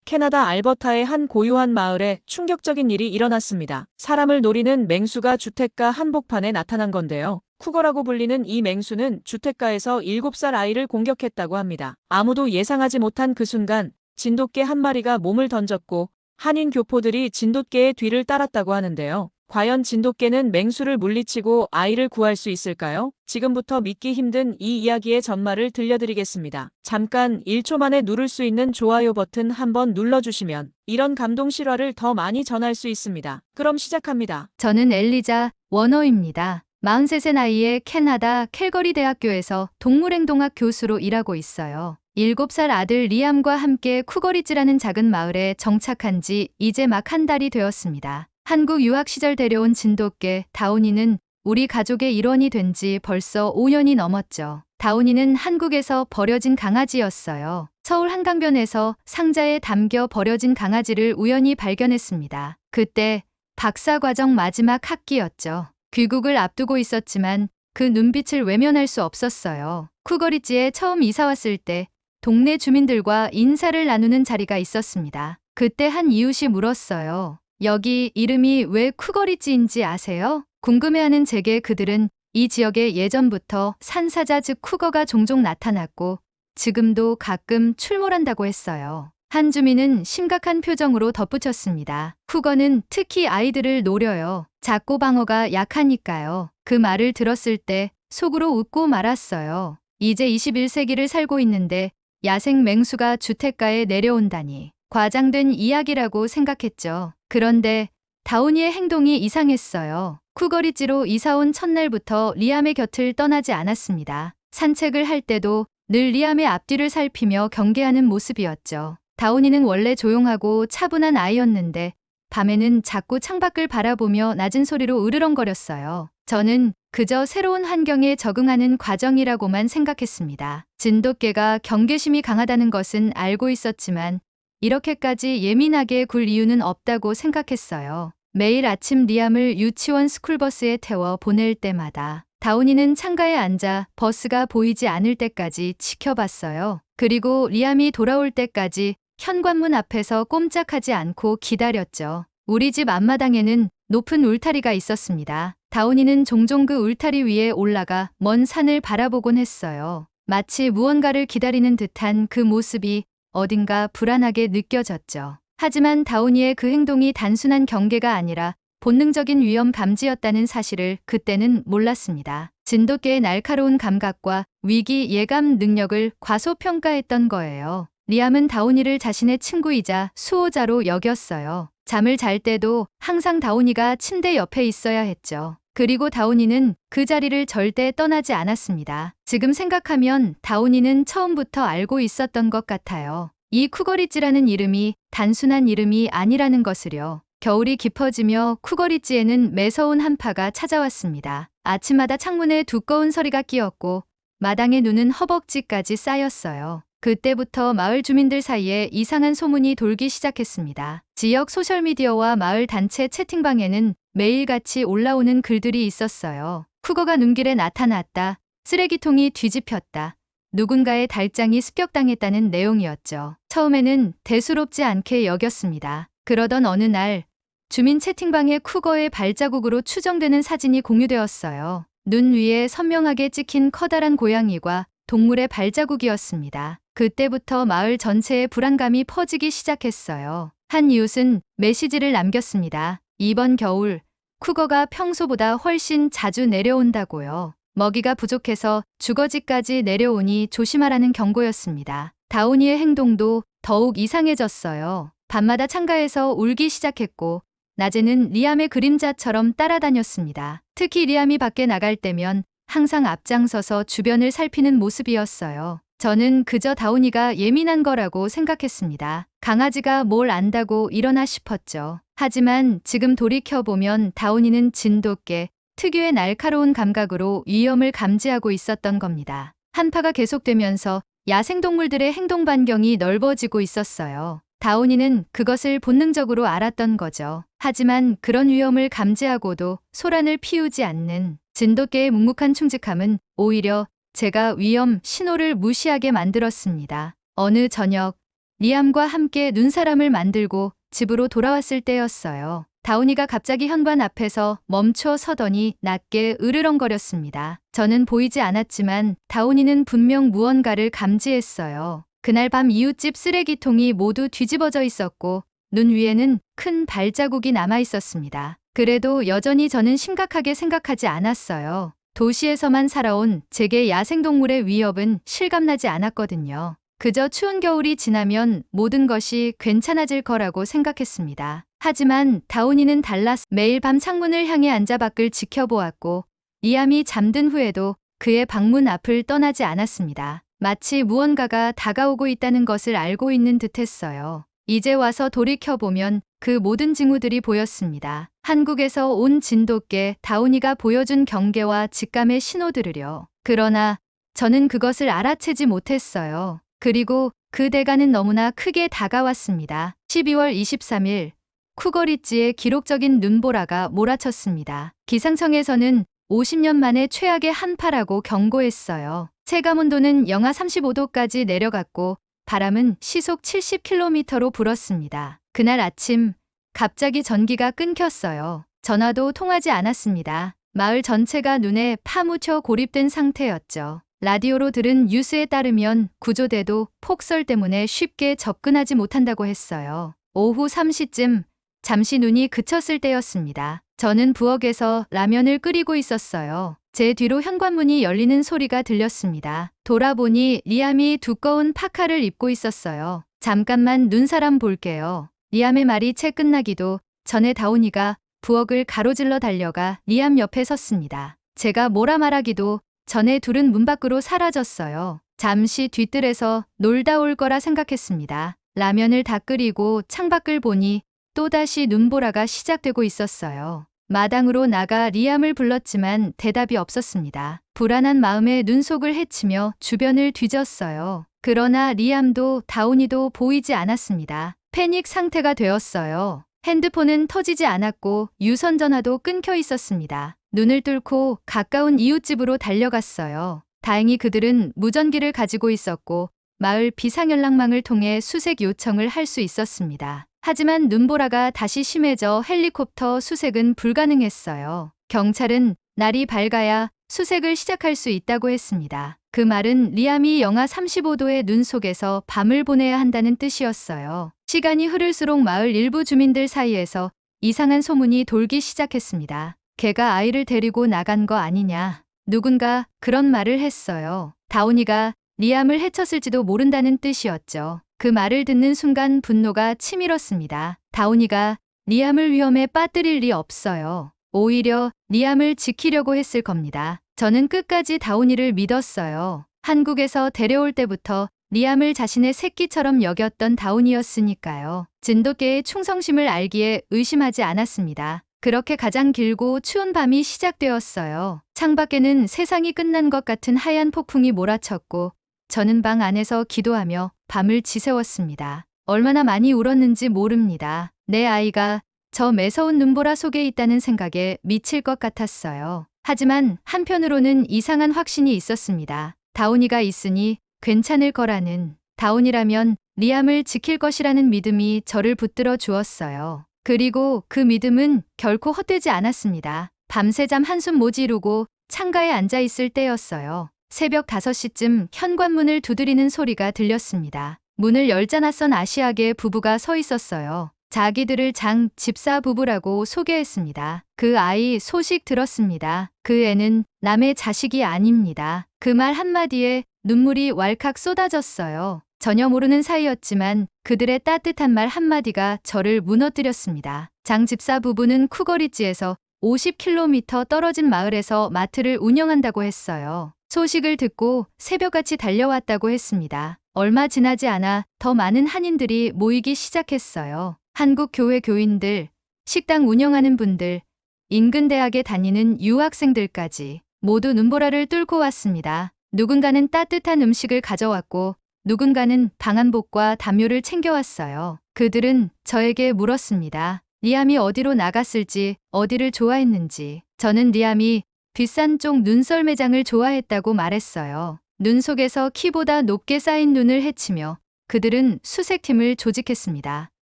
캐나다 알버타의 한 고요한 마을에 충격적인 일이 일어났습니다. 사람을 노리는 맹수가 주택가 한복판에 나타난 건데요. 쿠거라고 불리는 이 맹수는 주택가에서 7살 아이를 공격했다고 합니다. 아무도 예상하지 못한 그 순간 진돗개 한 마리가 몸을 던졌고 한인 교포들이 진돗개의 뒤를 따랐다고 하는데요. 과연 진돗개는 맹수를 물리치고 아이를 구할 수 있을까요? 지금부터 믿기 힘든 이 이야기의 전말을 들려드리겠습니다. 잠깐 1초 만에 누를 수 있는 좋아요 버튼 한번 눌러주시면 이런 감동 실화를 더 많이 전할 수 있습니다. 그럼 시작합니다. 저는 엘리자 워너입니다. 43세 나이에 캐나다 캘거리 대학교에서 동물행동학 교수로 일하고 있어요. 7살 아들 리암과 함께 쿠거리지라는 작은 마을에 정착한 지 이제 막 한 달이 되었습니다. 한국 유학 시절 데려온 진돗개 다운이는 우리 가족의 일원이 된 지 벌써 5년이 넘었죠. 다운이는 한국에서 버려진 강아지였어요. 서울 한강변에서 상자에 담겨 버려진 강아지를 우연히 발견했습니다. 그때 박사과정 마지막 학기였죠. 귀국을 앞두고 있었지만 그 눈빛을 외면할 수 없었어요. 쿠거리지에 처음 이사 왔을 때 동네 주민들과 인사를 나누는 자리가 있었습니다. 그때 한 이웃이 물었어요. 여기 이름이 왜 쿠거리지인지 아세요? 궁금해하는 제게 그들은 이 지역에 예전부터 산사자 즉 쿠거가 종종 나타났고 지금도 가끔 출몰한다고 했어요. 한 주민은 심각한 표정으로 덧붙였습니다. 쿠거는 특히 아이들을 노려요. 작고 방어가 약하니까요. 그 말을 들었을 때 속으로 웃고 말았어요. 이제 21세기를 살고 있는데 야생 맹수가 주택가에 내려온다니. 과장된 이야기라고 생각했죠. 그런데 다운이의 행동이 이상했어요. 쿠거리지로 이사온 첫날부터 리암의 곁을 떠나지 않았습니다. 산책을 할 때도 늘 리암의 앞뒤를 살피며 경계하는 모습이었죠. 다운이는 원래 조용하고 차분한 아이였는데 밤에는 자꾸 창밖을 바라보며 낮은 소리로 으르렁거렸어요. 저는 그저 새로운 환경에 적응하는 과정이라고만 생각했습니다. 진돗개가 경계심이 강하다는 것은 알고 있었지만 이렇게까지 예민하게 굴 이유는 없다고 생각했어요. 매일 아침 리암을 유치원 스쿨버스에 태워 보낼 때마다 다운이는 창가에 앉아 버스가 보이지 않을 때까지 지켜봤어요. 그리고 리암이 돌아올 때까지 현관문 앞에서 꼼짝하지 않고 기다렸죠. 우리 집 앞마당에는 높은 울타리가 있었습니다. 다운이는 종종 그 울타리 위에 올라가 먼 산을 바라보곤 했어요. 마치 무언가를 기다리는 듯한 그 모습이 어딘가 불안하게 느껴졌죠. 하지만 다운이의 그 행동이 단순한 경계가 아니라 본능적인 위험 감지였다는 사실을 그때는 몰랐습니다. 진돗개의 날카로운 감각과 위기 예감 능력을 과소평가했던 거예요. 리암은 다운이를 자신의 친구이자 수호자로 여겼어요. 잠을 잘 때도 항상 다운이가 침대 옆에 있어야 했죠. 그리고 다운이는 그 자리를 절대 떠나지 않았습니다. 지금 생각하면 다운이는 처음부터 알고 있었던 것 같아요. 이 쿠거리지라는 이름이 단순한 이름이 아니라는 것을요. 겨울이 깊어지며 쿠거리지에는 매서운 한파가 찾아왔습니다. 아침마다 창문에 두꺼운 서리가 끼었고 마당의 눈은 허벅지까지 쌓였어요. 그때부터 마을 주민들 사이에 이상한 소문이 돌기 시작했습니다. 지역 소셜미디어와 마을 단체 채팅방에는 매일같이 올라오는 글들이 있었어요. 쿠거가 눈길에 나타났다. 쓰레기통이 뒤집혔다. 누군가의 달장이 습격당했다는 내용이었죠. 처음에는 대수롭지 않게 여겼습니다. 그러던 어느 날 주민 채팅방에 쿠거의 발자국으로 추정되는 사진이 공유되었어요. 눈 위에 선명하게 찍힌 커다란 고양이와 동물의 발자국이었습니다. 그때부터 마을 전체에 불안감이 퍼지기 시작했어요. 한 이웃은 메시지를 남겼습니다. 이번 겨울 쿠거가 평소보다 훨씬 자주 내려온다고요. 먹이가 부족해서 주거지까지 내려오니 조심하라는 경고였습니다. 다운이의 행동도 더욱 이상해졌어요. 밤마다 창가에서 울기 시작했고 낮에는 리암의 그림자처럼 따라다녔습니다. 특히 리암이 밖에 나갈 때면 항상 앞장서서 주변을 살피는 모습이었어요. 저는 그저 다운이가 예민한 거라고 생각했습니다. 강아지가 뭘 안다고 이러나 싶었죠. 하지만 지금 돌이켜보면 다운이는 진돗개 특유의 날카로운 감각으로 위험을 감지하고 있었던 겁니다. 한파가 계속되면서 야생동물들의 행동 반경이 넓어지고 있었어요. 다운이는 그것을 본능적으로 알았던 거죠. 하지만 그런 위험을 감지하고도 소란을 피우지 않는 진돗개의 묵묵한 충직함은 오히려 제가 위험 신호를 무시하게 만들었습니다. 어느 저녁 리암과 함께 눈사람을 만들고 집으로 돌아왔을 때였어요. 다운이가 갑자기 현관 앞에서 멈춰 서더니 낮게 으르렁거렸습니다. 저는 보이지 않았지만 다운이는 분명 무언가를 감지했어요. 그날 밤 이웃집 쓰레기통이 모두 뒤집어져 있었고 눈 위에는 큰 발자국이 남아 있었습니다. 그래도 여전히 저는 심각하게 생각하지 않았어요. 도시에서만 살아온 제게 야생동물의 위협은 실감나지 않았거든요. 그저 추운 겨울이 지나면 모든 것이 괜찮아질 거라고 생각했습니다. 하지만 다운이는 달랐. 매일 밤 창문을 향해 앉아 밖을 지켜보았고 리암이 잠든 후에도 그의 방문 앞을 떠나지 않았습니다. 마치 무언가가 다가오고 있다는 것을 알고 있는 듯했어요. 이제 와서 돌이켜보면 그 모든 징후들이 보였습니다. 한국에서 온 진돗개 다운이가 보여준 경계와 직감의 신호들을요. 그러나 저는 그것을 알아채지 못했어요. 그리고 그 대가는 너무나 크게 다가왔습니다. 12월 23일 쿠거리지에 기록적인 눈보라가 몰아쳤습니다. 기상청에서는 50년 만에 최악의 한파라고 경고했어요. 체감온도는 영하 35도까지 내려갔고 바람은 시속 70km로 불었습니다. 그날 아침 갑자기 전기가 끊겼어요. 전화도 통하지 않았습니다. 마을 전체가 눈에 파묻혀 고립된 상태였죠. 라디오로 들은 뉴스에 따르면 구조대도 폭설 때문에 쉽게 접근하지 못한다고 했어요. 오후 3시쯤 잠시 눈이 그쳤을 때였습니다. 저는 부엌에서 라면을 끓이고 있었어요. 제 뒤로 현관문이 열리는 소리가 들렸습니다. 돌아보니 리암이 두꺼운 파카를 입고 있었어요. 잠깐만 눈사람 볼게요. 리암의 말이 채 끝나기도 전에 다운이가 부엌을 가로질러 달려가 리암 옆에 섰습니다. 제가 뭐라 말하기도 전에 둘은 문 밖으로 사라졌어요. 잠시 뒤뜰에서 놀다 올 거라 생각했습니다. 라면을 다 끓이고 창밖을 보니 또다시 눈보라가 시작되고 있었어요. 마당으로 나가 리암을 불렀지만 대답이 없었습니다. 불안한 마음에 눈속을 헤치며 주변을 뒤졌어요. 그러나 리암도 다운이도 보이지 않았습니다. 패닉 상태가 되었어요. 핸드폰은 터지지 않았고 유선 전화도 끊겨 있었습니다. 눈을 뚫고 가까운 이웃집으로 달려갔어요. 다행히 그들은 무전기를 가지고 있었고 마을 비상연락망을 통해 수색 요청을 할 수 있었습니다. 하지만 눈보라가 다시 심해져 헬리콥터 수색은 불가능했어요. 경찰은 날이 밝아야 수색을 시작할 수 있다고 했습니다. 그 말은 리암이 영하 35도의 눈 속에서 밤을 보내야 한다는 뜻이었어요. 시간이 흐를수록 마을 일부 주민들 사이에서 이상한 소문이 돌기 시작했습니다. 걔가 아이를 데리고 나간 거 아니냐. 누군가 그런 말을 했어요. 다운이가 리암을 해쳤을지도 모른다는 뜻이었죠. 그 말을 듣는 순간 분노가 치밀었습니다. 다운이가 리암을 위험에 빠뜨릴 리 없어요. 오히려 리암을 지키려고 했을 겁니다. 저는 끝까지 다운이를 믿었어요. 한국에서 데려올 때부터 리암을 자신의 새끼처럼 여겼던 다운이었으니까요. 진돗개의 충성심을 알기에 의심하지 않았습니다. 그렇게 가장 길고 추운 밤이 시작되었어요. 창밖에는 세상이 끝난 것 같은 하얀 폭풍이 몰아쳤고 저는 방 안에서 기도하며 밤을 지새웠습니다. 얼마나 많이 울었는지 모릅니다. 내 아이가 저 매서운 눈보라 속에 있다는 생각에 미칠 것 같았어요. 하지만 한편으로는 이상한 확신이 있었습니다. 다운이가 있으니 괜찮을 거라는, 다운이라면 리암을 지킬 것이라는 믿음이 저를 붙들어 주었어요. 그리고 그 믿음은 결코 헛되지 않았습니다. 밤새 잠 한숨 모지르고 창가에 앉아 있을 때였어요. 새벽 5시쯤 현관문을 두드리는 소리가 들렸습니다. 문을 열자 낯선 아시아계 부부가 서 있었어요. 자기들을 장 집사 부부라고 소개했습니다. 그 아이 소식 들었습니다. 그 애는 남의 자식이 아닙니다. 그 말 한마디에 눈물이 왈칵 쏟아졌어요. 전혀 모르는 사이였지만 그들의 따뜻한 말 한마디가 저를 무너뜨렸습니다. 장 집사 부부는 쿠거리지에서 50km 떨어진 마을에서 마트를 운영한다고 했어요. 소식을 듣고 새벽같이 달려왔다고 했습니다. 얼마 지나지 않아 더 많은 한인들이 모이기 시작했어요. 한국 교회 교인들, 식당 운영하는 분들, 인근 대학에 다니는 유학생들까지 모두 눈보라를 뚫고 왔습니다. 누군가는 따뜻한 음식을 가져왔고 누군가는 방한복과 담요를 챙겨왔어요. 그들은 저에게 물었습니다. 리암이 어디로 나갔을지, 어디를 좋아했는지. 저는 리암이 뒷산 쪽 눈썰 매장을 좋아했다고 말했어요. 눈 속에서 키보다 높게 쌓인 눈을 헤치며 그들은 수색팀을 조직했습니다.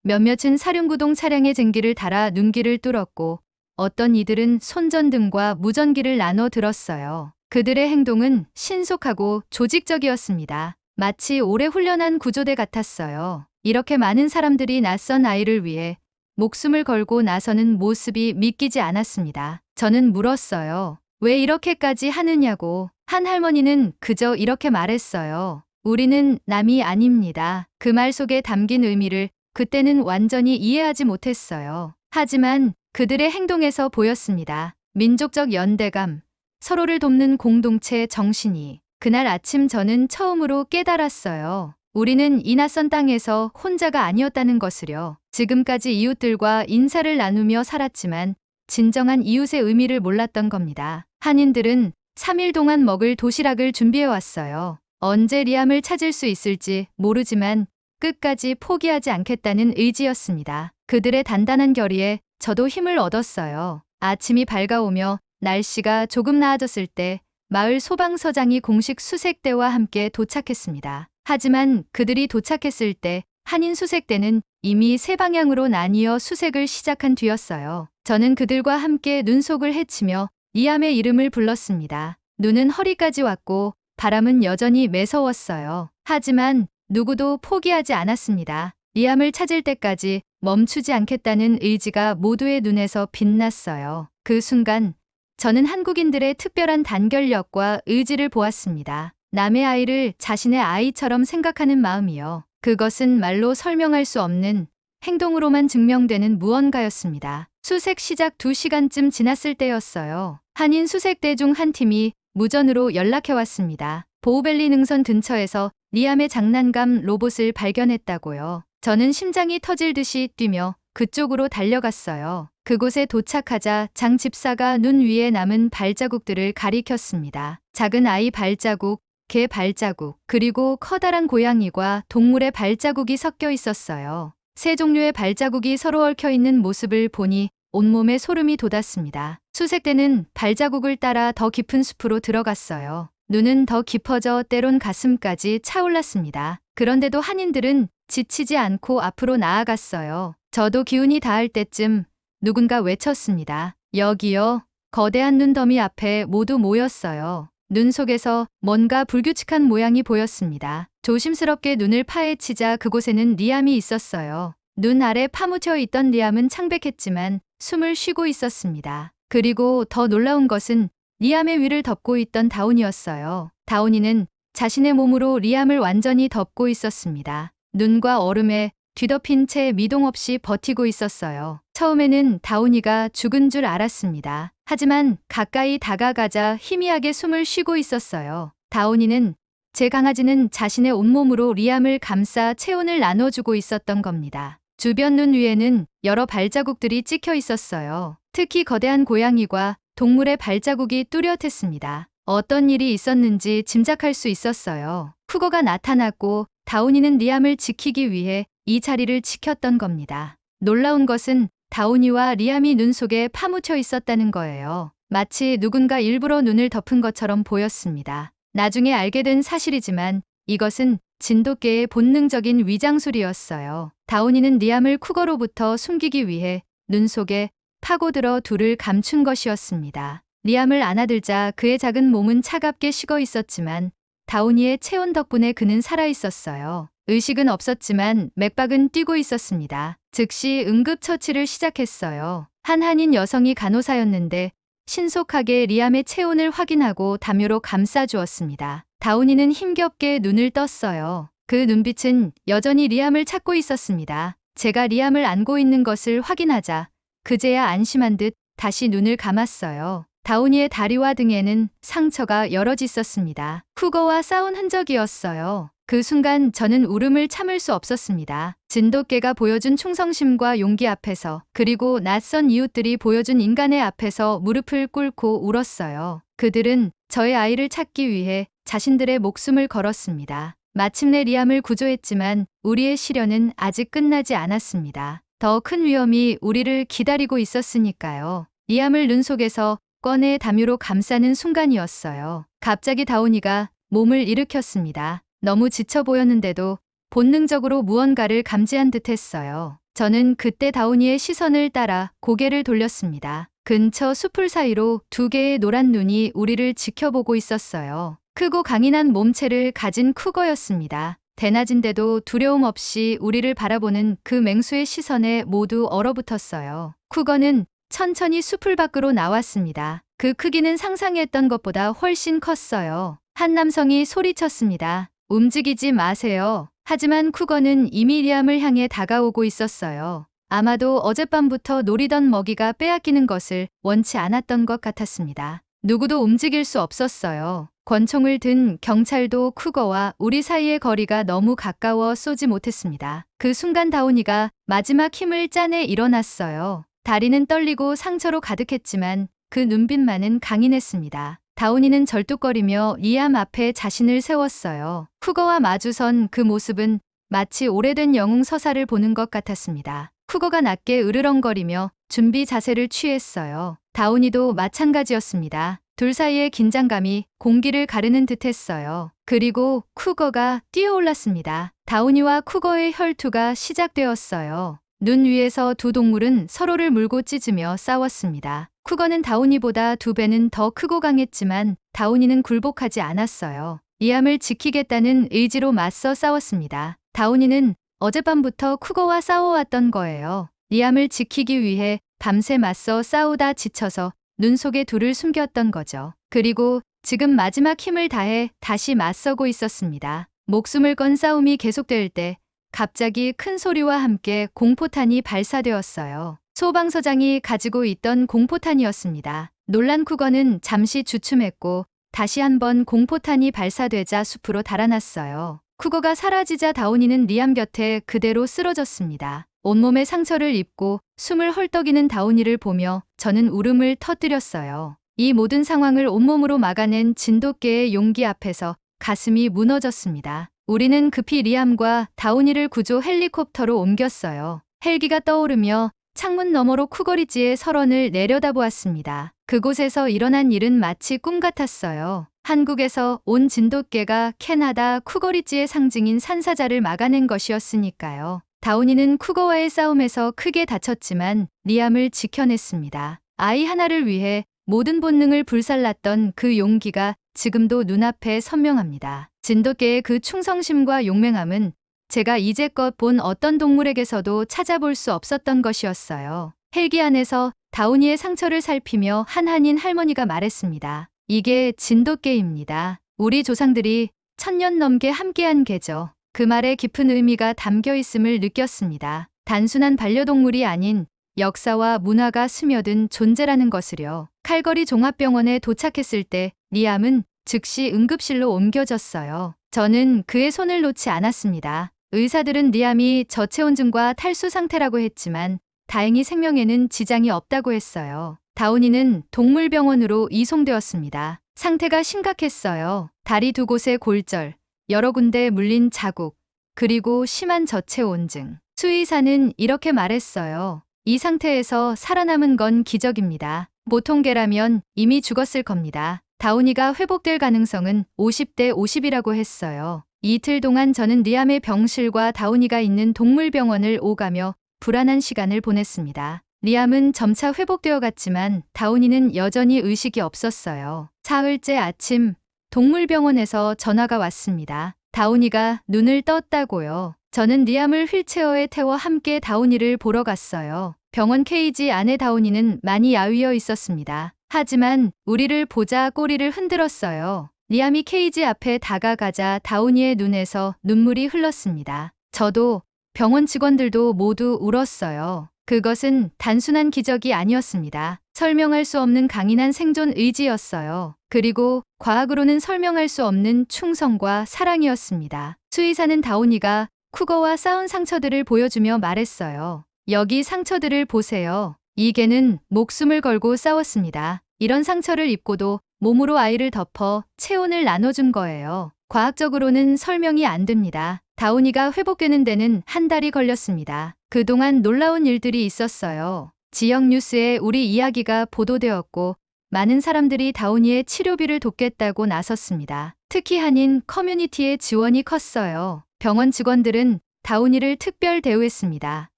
몇몇은 사륜구동 차량에 쟁기를 달아 눈길을 뚫었고 어떤 이들은 손전등과 무전기를 나눠 들었어요. 그들의 행동은 신속하고 조직적이었습니다. 마치 오래 훈련한 구조대 같았어요. 이렇게 많은 사람들이 낯선 아이를 위해 목숨을 걸고 나서는 모습이 믿기지 않았습니다. 저는 물었어요. 왜 이렇게까지 하느냐고. 한 할머니는 그저 이렇게 말했어요. 우리는 남이 아닙니다. 그 말 속에 담긴 의미를 그때는 완전히 이해하지 못했어요. 하지만 그들의 행동에서 보였습니다. 민족적 연대감, 서로를 돕는 공동체 정신이. 그날 아침 저는 처음으로 깨달았어요. 우리는 이 낯선 땅에서 혼자가 아니었다는 것을요. 지금까지 이웃들과 인사를 나누며 살았지만 진정한 이웃의 의미를 몰랐던 겁니다. 한인들은 3일 동안 먹을 도시락을 준비해 왔어요. 언제 리암을 찾을 수 있을지 모르지만 끝까지 포기하지 않겠다는 의지였습니다. 그들의 단단한 결의에 저도 힘을 얻었어요. 아침이 밝아오며 날씨가 조금 나아졌을 때 마을 소방서장이 공식 수색대와 함께 도착했습니다. 하지만 그들이 도착했을 때 한인 수색대는 이미 세 방향으로 나뉘어 수색을 시작한 뒤였어요. 저는 그들과 함께 눈속을 헤치며 리암의 이름을 불렀습니다. 눈은 허리까지 왔고 바람은 여전히 매서웠어요. 하지만 누구도 포기하지 않았습니다. 리암을 찾을 때까지 멈추지 않겠다는 의지가 모두의 눈에서 빛났어요. 그 순간 저는 한국인들의 특별한 단결력과 의지를 보았습니다. 남의 아이를 자신의 아이처럼 생각하는 마음이요. 그것은 말로 설명할 수 없는 행동으로만 증명되는 무언가였습니다. 수색 시작 2시간쯤 지났을 때였어요. 한인 수색대 중 한 팀이 무전으로 연락해왔습니다. 보우밸리 능선 근처에서 리암의 장난감 로봇을 발견했다고요. 저는 심장이 터질 듯이 뛰며 그쪽으로 달려갔어요. 그곳에 도착하자 장 집사가 눈 위에 남은 발자국들을 가리켰습니다. 작은 아이 발자국, 개 발자국, 그리고 커다란 고양이과 동물의 발자국이 섞여 있었어요. 세 종류의 발자국이 서로 얽혀 있는 모습을 보니 온몸에 소름이 돋았습니다. 수색대는 발자국을 따라 더 깊은 숲으로 들어갔어요. 눈은 더 깊어져 때론 가슴까지 차올랐습니다. 그런데도 한인들은 지치지 않고 앞으로 나아갔어요. 저도 기운이 닿을 때쯤 누군가 외쳤습니다. 여기요. 거대한 눈더미 앞에 모두 모였어요. 눈 속에서 뭔가 불규칙한 모양이 보였습니다. 조심스럽게 눈을 파헤치자 그곳에는 리암이 있었어요. 눈 아래 파묻혀 있던 리암은 창백했지만 숨을 쉬고 있었습니다. 그리고 더 놀라운 것은 리암의 위를 덮고 있던 다운이었어요. 다운이는 자신의 몸으로 리암을 완전히 덮고 있었습니다. 눈과 얼음에 뒤덮인 채 미동 없이 버티고 있었어요. 처음에는 다운이가 죽은 줄 알았습니다. 하지만 가까이 다가가자 희미하게 숨을 쉬고 있었어요. 다운이는 제 강아지는 자신의 온몸으로 리암을 감싸 체온을 나눠주고 있었던 겁니다. 주변 눈 위에는 여러 발자국들이 찍혀 있었어요. 특히 거대한 고양이와 동물의 발자국이 뚜렷했습니다. 어떤 일이 있었는지 짐작할 수 있었어요. 쿠거가 나타났고 다운이는 리암을 지키기 위해 이 자리를 지켰던 겁니다. 놀라운 것은 다운이와 리암이 눈 속에 파묻혀 있었다는 거예요. 마치 누군가 일부러 눈을 덮은 것처럼 보였습니다. 나중에 알게 된 사실이지만 이것은 진돗개의 본능적인 위장술이었어요. 다운이는 리암을 쿠거로부터 숨기기 위해 눈 속에 파고들어 둘을 감춘 것이었습니다. 리암을 안아들자 그의 작은 몸은 차갑게 식어 있었지만 다운이의 체온 덕분에 그는 살아있었어요. 의식은 없었지만 맥박은 뛰고 있었습니다. 즉시 응급처치를 시작했어요. 한 한인 여성이 간호사였는데 신속하게 리암의 체온을 확인하고 담요로 감싸주었습니다. 다운이는 힘겹게 눈을 떴어요. 그 눈빛은 여전히 리암을 찾고 있었습니다. 제가 리암을 안고 있는 것을 확인하자 그제야 안심한 듯 다시 눈을 감았어요. 다운이의 다리와 등에는 상처가 여럿 있었습니다. 쿠거와 싸운 흔적이었어요. 그 순간 저는 울음을 참을 수 없었습니다. 진돗개가 보여준 충성심과 용기 앞에서, 그리고 낯선 이웃들이 보여준 인간의 앞에서 무릎을 꿇고 울었어요. 그들은 저의 아이를 찾기 위해 자신들의 목숨을 걸었습니다. 마침내 리암을 구조했지만 우리의 시련은 아직 끝나지 않았습니다. 더 큰 위험이 우리를 기다리고 있었으니까요. 리암을 눈 속에서 꺼내 담요로 감싸는 순간이었어요. 갑자기 다운이가 몸을 일으켰습니다. 너무 지쳐 보였는데도 본능적으로 무언가를 감지한 듯 했어요. 저는 그때 다운이의 시선을 따라 고개를 돌렸습니다. 근처 수풀 사이로 두 개의 노란 눈이 우리를 지켜보고 있었어요. 크고 강인한 몸체를 가진 쿠거였습니다. 대낮인데도 두려움 없이 우리를 바라보는 그 맹수의 시선에 모두 얼어붙었어요. 쿠거는 천천히 수풀 밖으로 나왔습니다. 그 크기는 상상했던 것보다 훨씬 컸어요. 한 남성이 소리쳤습니다. 움직이지 마세요. 하지만 쿠거는 이미 리암을 향해 다가오고 있었어요. 아마도 어젯밤부터 노리던 먹이가 빼앗기는 것을 원치 않았던 것 같았습니다. 누구도 움직일 수 없었어요. 권총을 든 경찰도 쿠거와 우리 사이의 거리가 너무 가까워 쏘지 못했습니다. 그 순간 다운이가 마지막 힘을 짜내 일어났어요. 다리는 떨리고 상처로 가득했지만 그 눈빛만은 강인했습니다. 다운이는 절뚝거리며 리암 앞에 자신을 세웠어요. 쿠거와 마주선 그 모습은 마치 오래된 영웅 서사를 보는 것 같았습니다. 쿠거가 낮게 으르렁거리며 준비 자세를 취했어요. 다운이도 마찬가지였습니다. 둘 사이의 긴장감이 공기를 가르는 듯했어요. 그리고 쿠거가 뛰어올랐습니다. 다운이와 쿠거의 혈투가 시작되었어요. 눈 위에서 두 동물은 서로를 물고 찢으며 싸웠습니다. 쿠거는 다운이보다 2배는 더 크고 강했지만 다운이는 굴복하지 않았어요. 리암을 지키겠다는 의지로 맞서 싸웠습니다. 다운이는 어젯밤부터 쿠거와 싸워왔던 거예요. 리암을 지키기 위해 밤새 맞서 싸우다 지쳐서 눈 속에 둘을 숨겼던 거죠. 그리고 지금 마지막 힘을 다해 다시 맞서고 있었습니다. 목숨을 건 싸움이 계속될 때 갑자기 큰 소리와 함께 공포탄이 발사되었어요. 소방서장이 가지고 있던 공포탄이었습니다. 놀란 쿠거는 잠시 주춤했고 다시 한번 공포탄이 발사되자 숲으로 달아났어요. 쿠거가 사라지자 다운이는 리암 곁에 그대로 쓰러졌습니다. 온몸에 상처를 입고 숨을 헐떡이는 다운이를 보며 저는 울음을 터뜨렸어요. 이 모든 상황을 온몸으로 막아낸 진돗개의 용기 앞에서 가슴이 무너졌습니다. 우리는 급히 리암과 다운이를 구조 헬리콥터로 옮겼어요. 헬기가 떠오르며 창문 너머로 쿠거리지의 설원을 내려다보았습니다. 그곳에서 일어난 일은 마치 꿈 같았어요. 한국에서 온 진돗개가 캐나다 쿠거리지의 상징인 산사자를 막아낸 것이었으니까요. 다운이는 쿠거와의 싸움에서 크게 다쳤지만 리암을 지켜냈습니다. 아이 하나를 위해 모든 본능을 불살랐던 그 용기가 지금도 눈앞에 선명합니다. 진돗개의 그 충성심과 용맹함은 제가 이제껏 본 어떤 동물에게서도 찾아볼 수 없었던 것이었어요. 헬기 안에서 다운이의 상처를 살피며 한 한인 할머니가 말했습니다. 이게 진돗개입니다. 우리 조상들이 1000년 넘게 함께한 개죠. 그 말에 깊은 의미가 담겨 있음을 느꼈습니다. 단순한 반려동물이 아닌 역사와 문화가 스며든 존재라는 것을요. 칼거리 종합병원에 도착했을 때 리암은 즉시 응급실로 옮겨졌어요. 저는 그의 손을 놓지 않았습니다. 의사들은 리암이 저체온증과 탈수 상태라고 했지만 다행히 생명에는 지장이 없다고 했어요. 다운이는 동물병원으로 이송되었습니다. 상태가 심각했어요. 다리 두 곳의 골절, 여러 군데 물린 자국, 그리고 심한 저체온증. 수의사는 이렇게 말했어요. 이 상태에서 살아남은 건 기적입니다. 보통 개라면 이미 죽었을 겁니다. 다운이가 회복될 가능성은 50대 50이라고 했어요. 이틀 동안 저는 리암의 병실과 다운이가 있는 동물병원을 오가며 불안한 시간을 보냈습니다. 리암은 점차 회복되어 갔지만 다운이는 여전히 의식이 없었어요. 사흘째 아침 동물병원에서 전화가 왔습니다. 다운이가 눈을 떴다고요. 저는 리암을 휠체어에 태워 함께 다운이를 보러 갔어요. 병원 케이지 안에 다운이는 많이 야위어 있었습니다. 하지만 우리를 보자 꼬리를 흔들었어요. 리암이 케이지 앞에 다가가자 다운이의 눈에서 눈물이 흘렀습니다. 저도 병원 직원들도 모두 울었어요. 그것은 단순한 기적이 아니었습니다. 설명할 수 없는 강인한 생존 의지였어요. 그리고 과학으로는 설명할 수 없는 충성과 사랑이었습니다. 수의사는 다운이가 쿠거와 싸운 상처들을 보여주며 말했어요. 여기 상처들을 보세요. 이 개는 목숨을 걸고 싸웠습니다. 이런 상처를 입고도 몸으로 아이를 덮어 체온을 나눠준 거예요. 과학적으로는 설명이 안 됩니다. 다운이가 회복되는 데는 한 달이 걸렸습니다. 그동안 놀라운 일들이 있었어요. 지역 뉴스에 우리 이야기가 보도되었고 많은 사람들이 다운이의 치료비를 돕겠다고 나섰습니다. 특히 한인 커뮤니티의 지원이 컸어요. 병원 직원들은 다운이를 특별 대우했습니다.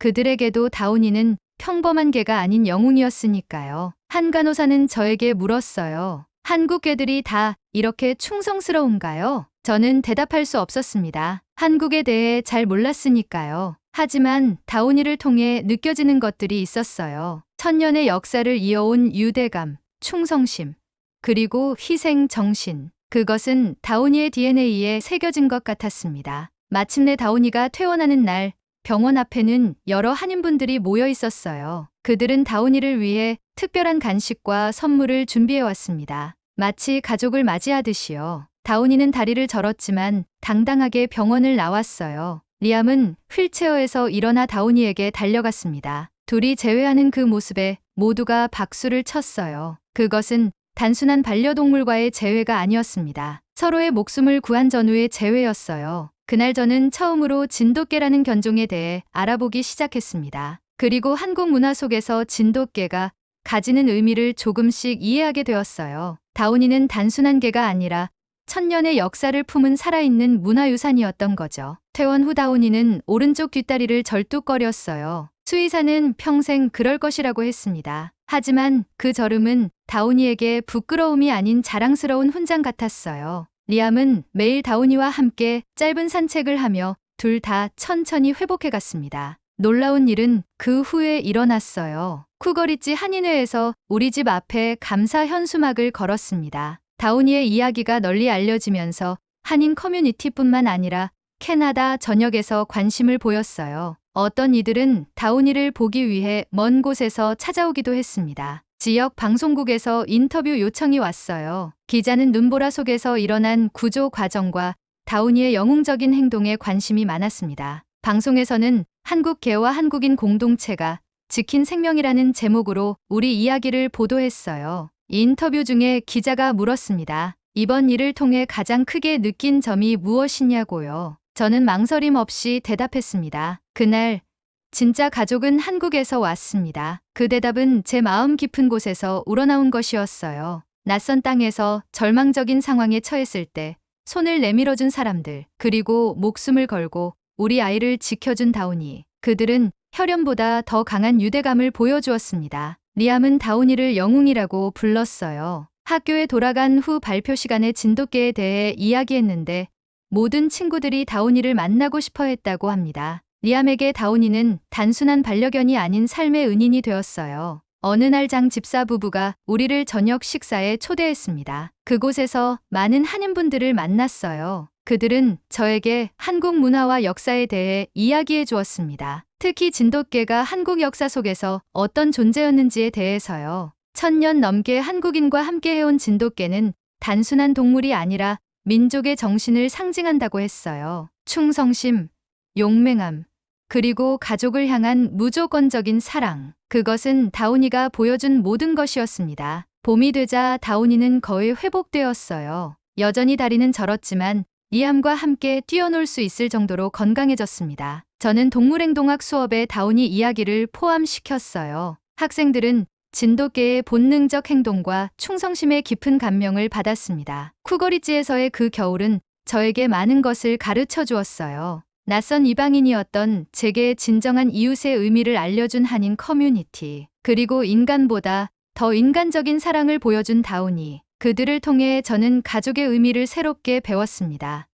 그들에게도 다운이는 평범한 개가 아닌 영웅이었으니까요. 한 간호사는 저에게 물었어요. 한국 개들이 다 이렇게 충성스러운가요? 저는 대답할 수 없었습니다. 한국에 대해 잘 몰랐으니까요. 하지만 다운이를 통해 느껴지는 것들이 있었어요. 천년의 역사를 이어온 유대감, 충성심, 그리고 희생 정신. 그것은 다운이의 DNA에 새겨진 것 같았습니다. 마침내 다운이가 퇴원하는 날, 병원 앞에는 여러 한인분들이 모여 있었어요. 그들은 다운이를 위해 특별한 간식과 선물을 준비해 왔습니다. 마치 가족을 맞이하듯이요. 다운이는 다리를 절었지만 당당하게 병원을 나왔어요. 리암은 휠체어에서 일어나 다운이에게 달려갔습니다. 둘이 재회하는 그 모습에 모두가 박수를 쳤어요. 그것은 단순한 반려동물과의 재회가 아니었습니다. 서로의 목숨을 구한 전후의 재회였어요. 그날 저는 처음으로 진돗개라는 견종에 대해 알아보기 시작했습니다. 그리고 한국 문화 속에서 진돗개가 가지는 의미를 조금씩 이해하게 되었어요. 다운이는 단순한 개가 아니라 천년의 역사를 품은 살아있는 문화유산이었던 거죠. 퇴원 후 다운이는 오른쪽 뒷다리를 절뚝거렸어요. 수의사는 평생 그럴 것이라고 했습니다. 하지만 그 절음은 다운이에게 부끄러움이 아닌 자랑스러운 훈장 같았어요. 리암은 매일 다운이와 함께 짧은 산책을 하며 둘 다 천천히 회복해갔습니다. 놀라운 일은 그 후에 일어났어요. 쿠거리지 한인회에서 우리 집 앞에 감사 현수막을 걸었습니다. 다운이의 이야기가 널리 알려지면서 한인 커뮤니티뿐만 아니라 캐나다 전역에서 관심을 보였어요. 어떤 이들은 다운이를 보기 위해 먼 곳에서 찾아오기도 했습니다. 지역 방송국에서 인터뷰 요청이 왔어요. 기자는 눈보라 속에서 일어난 구조 과정과 다운이의 영웅적인 행동에 관심이 많았습니다. 방송에서는 한국 개와 한국인 공동체가 지킨 생명이라는 제목으로 우리 이야기를 보도했어요. 인터뷰 중에 기자가 물었습니다. 이번 일을 통해 가장 크게 느낀 점이 무엇이냐고요. 저는 망설임 없이 대답했습니다. 그날 진짜 가족은 한국에서 왔습니다. 그 대답은 제 마음 깊은 곳에서 우러나온 것이었어요. 낯선 땅에서 절망적인 상황에 처했을 때 손을 내밀어준 사람들, 그리고 목숨을 걸고 우리 아이를 지켜준 다운이. 그들은 혈연보다 더 강한 유대감을 보여주었습니다. 리암은 다운이를 영웅이라고 불렀어요. 학교에 돌아간 후 발표 시간에 진돗개에 대해 이야기했는데 모든 친구들이 다운이를 만나고 싶어 했다고 합니다. 리암에게 다운이는 단순한 반려견이 아닌 삶의 은인이 되었어요. 어느 날 장 집사 부부가 우리를 저녁 식사에 초대했습니다. 그곳에서 많은 한인분들을 만났어요. 그들은 저에게 한국 문화와 역사에 대해 이야기해 주었습니다. 특히 진돗개가 한국 역사 속에서 어떤 존재였는지에 대해서요. 1000년 넘게 한국인과 함께 해온 진돗개는 단순한 동물이 아니라 민족의 정신을 상징한다고 했어요. 충성심, 용맹함, 그리고 가족을 향한 무조건적인 사랑. 그것은 다운이가 보여준 모든 것이었습니다. 봄이 되자 다운이는 거의 회복되었어요. 여전히 다리는 절었지만 리암과 함께 뛰어놀 수 있을 정도로 건강해졌습니다. 저는 동물행동학 수업에 다운이 이야기를 포함시켰어요. 학생들은 진돗개의 본능적 행동과 충성심에 깊은 감명을 받았습니다. 쿠거리지에서의 그 겨울은 저에게 많은 것을 가르쳐 주었어요. 낯선 이방인이었던 제게 진정한 이웃의 의미를 알려준 한인 커뮤니티, 그리고 인간보다 더 인간적인 사랑을 보여준 다운이. 그들을 통해 저는 가족의 의미를 새롭게 배웠습니다.